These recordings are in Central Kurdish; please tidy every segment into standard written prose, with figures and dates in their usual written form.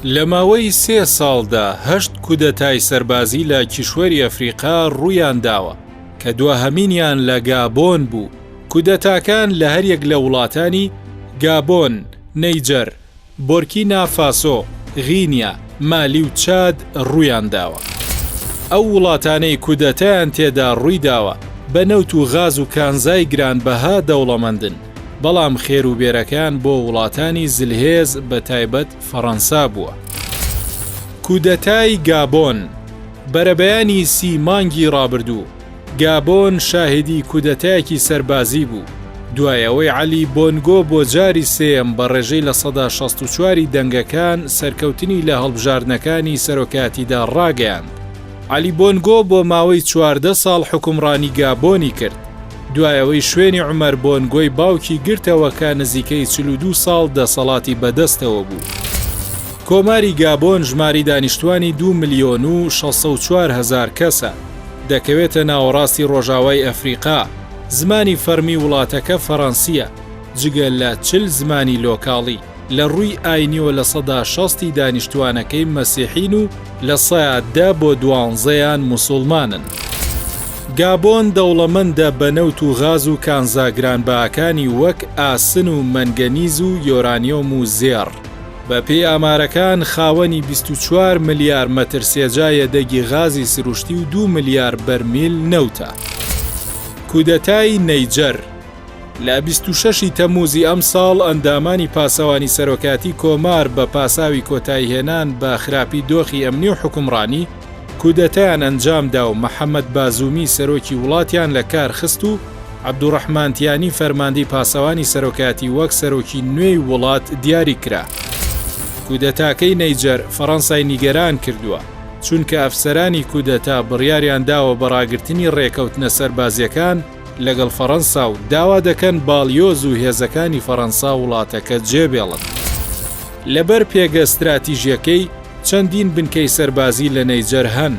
لە ماوەی 3 ساڵدا 8 کودەتای سەربازی لە کیشوەری ئەفریقا ڕوویان داوە کە دووهەمینیان لە گابۆن بوو. کودەتاکان لە هەریەک لە وڵاتانی گابۆن، نەیجەر، بۆرکینا فاسۆ، غینیا، مالی و چاد ڕوویان داوە. ئەو وڵاتانەی کودەتایان تێدا ڕووی داوە بە نەوت و غاز و کانزای گرانبەها دەوڵەمەندن، بەڵام خێروبێرەکان بۆ وڵاتانی زلهێز بە تایبەت فەڕەنسا بووە. کودەتای گابۆن بەرەبەیانی 30 مانگی ڕابردوو، گابۆن شاهدی کودەتایەکی سەربازی بوو. دوایەوەی عەلی بۆنگۆ بۆ جاری سێم بە ڕێژەی لە ١٦٤ دەنگەکان سەرکەوتنی لە هەڵبژاردنەکانی سەرۆکاتیدا ڕاگەیاند. عەلی بۆنگۆ بۆ ماوەی 14 ساڵ حکومڕانی گابۆنی کرد. دوایەوەی شوێنی عومەر بۆنگۆی باوکی گرتەوە کە نزیکەی 42 ساڵ دەسەڵاتی بەدەستەوە بوو. کۆماری گابۆن ژماری دانیشتوانی 2,604,000 کەسە، دەکەوێتە ناوەڕاستی ڕۆژاوای ئەفریقا. زمانی فەرمی وڵاتەکە فەڕەنسیە، جگە لە 40 زمانی لۆکاڵی. لە ڕووی ئاینیەوە لە 160 دانیشتوانەکەی مەسیحین و لە 10 بۆ 12 موسڵمانن. گابۆن دەوڵەمەندە بە نەوت و غاز و کانزاگرانبەکانی وەک ئاسن و مەنگەنیز و یۆرانیۆم و زێڕ. بە پێی ئامارەکان خاوەنی 24 ملیار مەتر سێجایە دەگی غازی سروشتی و 2 ملیار بەرمیل نەوتە. کودەتای نەیجەر لە 26 تەمووزی ئەم ساڵ ئەندامانی پاسەوانی سەرۆکاتی کۆمار بە پاساوی کۆتاییهێنان بە خراپی دۆخی ئەمنی و حکومڕانی کودەتایان ئەنجامدا و مەحەممەد بازومی سەرۆکی وڵاتیان لە کار خست و عەبدوڕەحمانتیانی فەرماندەی پاسەوانی سەرۆکاتی وەک سەرۆکی نوێی وڵات دیاری کرا. کودەتاکەی نەیجەر فەڕەنسای نیگەران کردووە، چونکە ئەفسەرانی کودەتا بڕیاریان داوە بەڕاگرتنی ڕێکەوتنە سەربازیەکان لەگەڵ فەڕەنسا و داوا دەکەن باڵیۆز و هێزەکانی فەڕەنسا وڵاتەکە جێبێڵن. لەبەر پێگە استراتیژیەکەی چەندین بنکەی سەربازی لە نەیجەر هەن،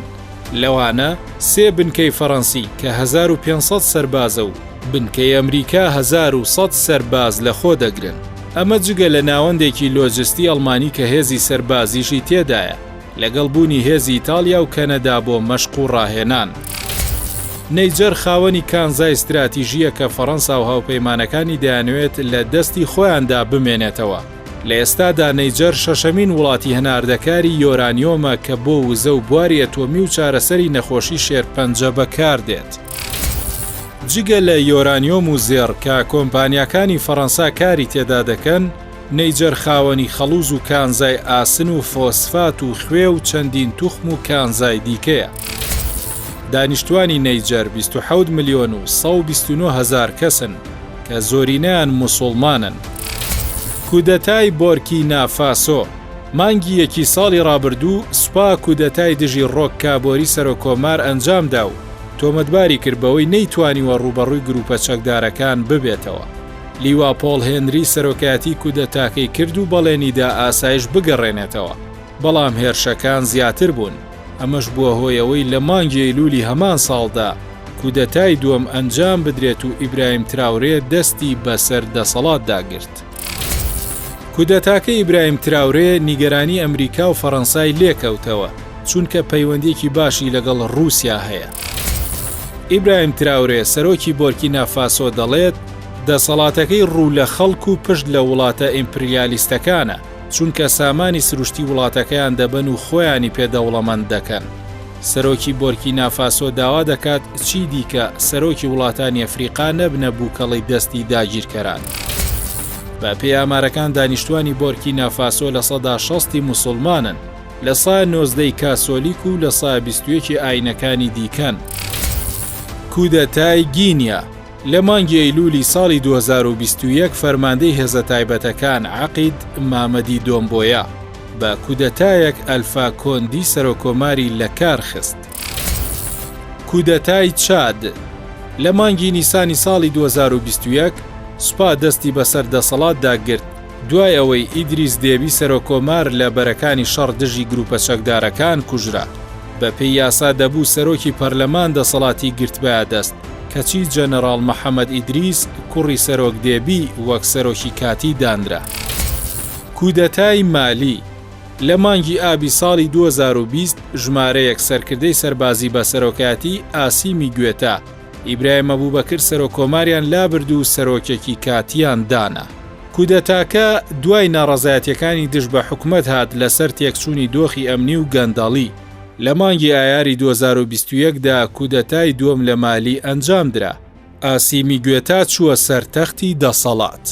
لەوانە 3 بنکەی فەڕەنسی کە 1500 سەربازە و بنکەی ئەمریکا 1100 سەرباز لە خۆ دەگرن. ئەمە جگە لە ناوەندێکی لۆجستی ئەڵمانی کە هێزی سەربازیشی تێدایە، لەگەڵ بوونی هێزی ئیتالیا و کەنەدا بۆ مەشق و ڕاهێنان. نەیجەر خاوەنی کانزای استراتیژیە کە فەڕەنسا و هاوپەیمانەکانی دەیانوێت لە دەستی خۆیاندا بمێنێتەوە. لە ئێستادا نەیجەر شەشەمین وڵاتی هەناردەکاری یۆرانیۆمە کە بۆ وزە و بواری ئەتۆمی و چارەسەری نەخۆشی شێرپەنجە بەکاردێت. جگە لە یۆرانیۆم و زێڕ کە کۆمپانیاکانی فەڕەنسا کاری تێدا دەکەن، نەیجەر خاوەنی خەڵوز و کانزای ئاسن و فۆسفات و خوێ و چەندین توخم و کانزای دیکەیە. دانیشتوانی نەیجەر 27 ملیۆن و 129 هزار کەسن کە زۆرینەیان موسڵمانن. کودەتای بۆرکینا فاسۆ مانگی 1 ساڵی ڕابردوو سوپا کودەتای دژی ڕۆک کابۆری سەرۆکۆمار ئەنجامدا و تۆمەتباری کردبەوەی نەیتوانیوە ڕوبەڕووی گروپە چەکدارەکان ببێتەوە. لیوا پۆڵ هێنری سەرۆکاتی کودەتاکەی کرد و بەڵێنیدا ئاسایش بگەڕێنێتەوە، بەڵام هێرشەکان زیاتر بوون. ئەمەش بووە هۆیەوەی لە مانگی ئەیلولی هەمان ساڵدا کودەتای دووەم ئەنجام بدرێت و ئیبراهیم تراورێ دەستی بەسەر دەسەڵات داگرت. کودەتاکە ئیبراهیم تراورێ نیگەرانی ئەمریکا و فەڕەنسای لێکەوتەوە، چونکە پەیوەندیەکی باشی لەگەڵ رووسیا هەیە. ئیبراهیم تراورێ سەرۆکی بۆرکینا فاسۆ دەڵێت دەسەڵاتەکەی ڕوو لە خەڵک و پشت لە وڵاتە ئیمپریالیستەکانە، چونکە سامانی سروشتی وڵاتەکەیان دەبن و خۆیانی پێدەوڵەمەند دەکەن. سەرۆکی بۆرکینا فاسۆ داوا دەکات چی دیکە سەرۆکی وڵاتانی ئەفریقا نەبنە بووکەڵی دەستی داگیرکەران. بە پێی ئامارەکان دانیشتوانی بۆرکینا فاسۆ لە 160 موسڵمانن، لە 19 کاسۆلیک و لە 21 ئاینەکانی دیکەن. کودەتای گینیا لە مانگی ئەیلولی ساڵی 2021 فەرماندەی هێزە تایبەتەکان عەقید مامەدی دۆمبۆیە بە کودەتایەک ئەلفا کۆندی سەرۆکۆماری لە کار خست. کودەتای چاد لە مانگی نیسانی ساڵی 2021 سوپا دەستی بەسەر دەسەڵات داگرت دوای ئەوەی ئیدریس دێبی سەرۆکۆمار لە بەرەکانی شەڕ دژی گروپە چەکدارەکان کوژرا. بە پێی یاسا دەبوو سەرۆکی پەرلەمان دەسەڵاتی گرت بە دەست، کەچی جەنەڕاڵ محەممەد ئیدریس کوڕی سەرۆک دێبی وەک سەرۆکی کاتی دانرا. کودەتای مالی لە مانگی ئابی ساڵی 2020 ژمارەیەک سەرکردەی سەربازی بە سەرۆکاتی ئاسیمی گوێتە ئیبراهیم ئەبوبەکر سەرۆکۆماریان لابرد و سەرۆکێکی کاتیان دانا. کودەتاکە دوای ناڕەزایەتیەکانی دژ بە حکومەت هات لەسەر تێکچوونی دۆخی ئەمنی و گەندەڵی. لە مانگی ئایاری 2021دا کودەتای دووەم لە مالی ئەنجامدرا. ئاسیمی گوێتا چووە سەر تەختی دەسەڵات.